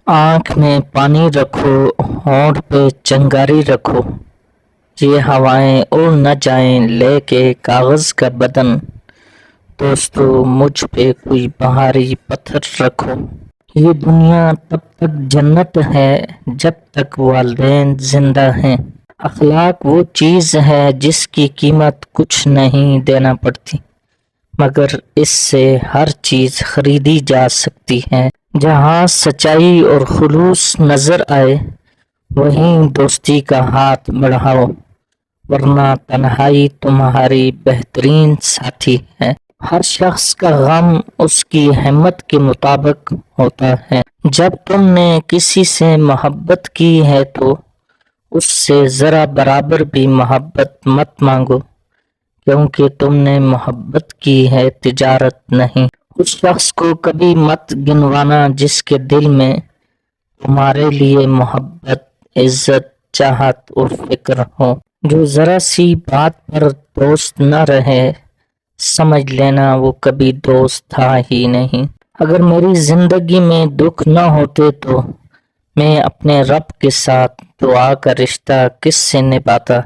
آنکھ میں پانی رکھو، ہونٹ پہ چنگاری رکھو، یہ ہوائیں اڑ نہ جائیں لے کے کاغذ کا بدن، دوستو مجھ پہ کوئی بہاری پتھر رکھو۔ یہ دنیا تب تک جنت ہے جب تک والدین زندہ ہیں۔ اخلاق وہ چیز ہے جس کی قیمت کچھ نہیں دینا پڑتی، مگر اس سے ہر چیز خریدی جا سکتی ہے۔ جہاں سچائی اور خلوص نظر آئے وہیں دوستی کا ہاتھ بڑھاؤ، ورنہ تنہائی تمہاری بہترین ساتھی ہے۔ ہر شخص کا غم اس کی ہمت کے مطابق ہوتا ہے۔ جب تم نے کسی سے محبت کی ہے تو اس سے ذرا برابر بھی محبت مت مانگو، کیونکہ تم نے محبت کی ہے، تجارت نہیں۔ اس شخص کو کبھی مت گنوانا جس کے دل میں تمہارے لیے محبت، عزت، چاہت اور فکر ہو۔ جو ذرا سی بات پر دوست نہ رہے، سمجھ لینا وہ کبھی دوست تھا ہی نہیں۔ اگر میری زندگی میں دکھ نہ ہوتے تو میں اپنے رب کے ساتھ دعا کا رشتہ کس سے نبھاتا؟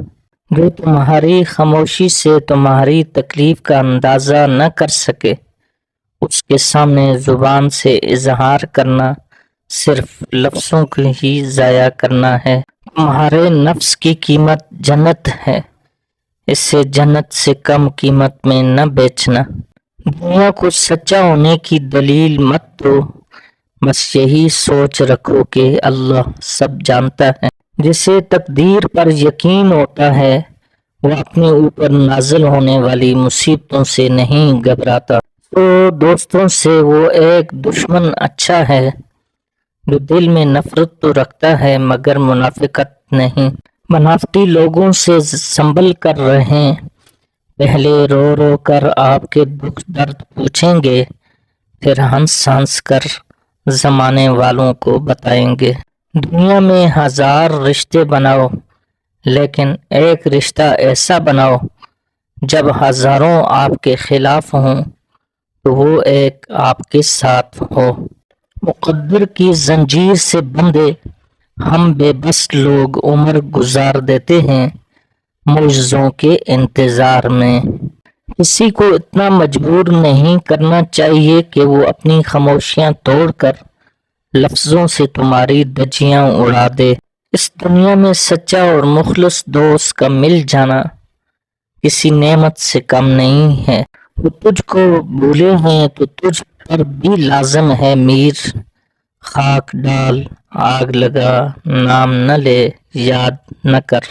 جو تمہاری خاموشی سے تمہاری تکلیف کا اندازہ نہ کر سکے، اس کے سامنے زبان سے اظہار کرنا صرف لفظوں کو ہی ضائع کرنا ہے۔ تمہارے نفس کی قیمت جنت ہے، اسے جنت سے کم قیمت میں نہ بیچنا۔ دنیا کو سچا ہونے کی دلیل مت دو، بس یہی سوچ رکھو کہ اللہ سب جانتا ہے۔ جسے تقدیر پر یقین ہوتا ہے وہ اپنے اوپر نازل ہونے والی مصیبتوں سے نہیں گھبراتا۔ تو دوستوں سے وہ ایک دشمن اچھا ہے جو دل میں نفرت تو رکھتا ہے مگر منافقت نہیں۔ بنافٹی لوگوں سے سنبھل کر رہیں، پہلے رو رو کر آپ کے دکھ درد پوچھیں گے، پھر ہنس ہنس کر زمانے والوں کو بتائیں گے۔ دنیا میں ہزار رشتے بناؤ، لیکن ایک رشتہ ایسا بناؤ جب ہزاروں آپ کے خلاف ہوں تو وہ ایک آپ کے ساتھ ہو۔ مقدر کی زنجیر سے بندھے ہم بے بس لوگ عمر گزار دیتے ہیں معجزوں کے انتظار میں۔ کسی کو اتنا مجبور نہیں کرنا چاہیے کہ وہ اپنی خاموشیاں توڑ کر لفظوں سے تمہاری دھجیاں اڑا دے۔ اس دنیا میں سچا اور مخلص دوست کا مل جانا کسی نعمت سے کم نہیں ہے۔ وہ تجھ کو بھولے ہیں تو تجھ پر بھی لازم ہے میر، خاک ڈال، آگ لگا، نام نہ لے، یاد نہ کر۔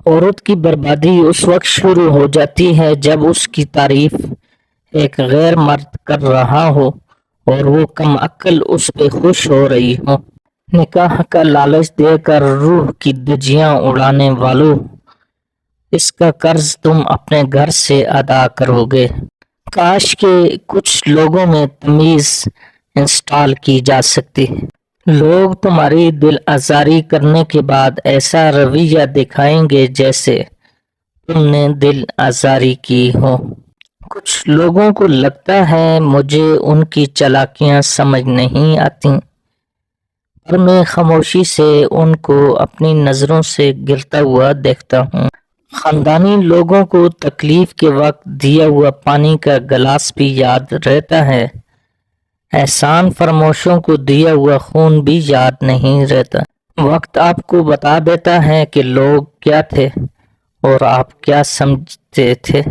عورت کی بربادی اس وقت شروع ہو جاتی ہے جب اس کی تعریف ایک غیر مرد کر رہا ہو اور وہ کم عقل اس پہ خوش ہو رہی ہو۔ نکاح کا لالچ دے کر روح کی دھجیاں اڑانے والوں، اس کا قرض تم اپنے گھر سے ادا کرو گے۔ کاش کہ کچھ لوگوں میں تمیز انسٹال کی جا سکتی۔ لوگ تمہاری دل آزاری کرنے کے بعد ایسا رویہ دکھائیں گے جیسے تم نے دل آزاری کی ہو۔ کچھ لوگوں کو لگتا ہے مجھے ان کی چالاکیاں سمجھ نہیں آتی، پر میں خاموشی سے ان کو اپنی نظروں سے گرتا ہوا دیکھتا ہوں۔ خاندانی لوگوں کو تکلیف کے وقت دیا ہوا پانی کا گلاس بھی یاد رہتا ہے، احسان فرموشوں کو دیا ہوا خون بھی یاد نہیں رہتا۔ وقت آپ کو بتا دیتا ہے کہ لوگ کیا تھے اور آپ کیا سمجھتے تھے۔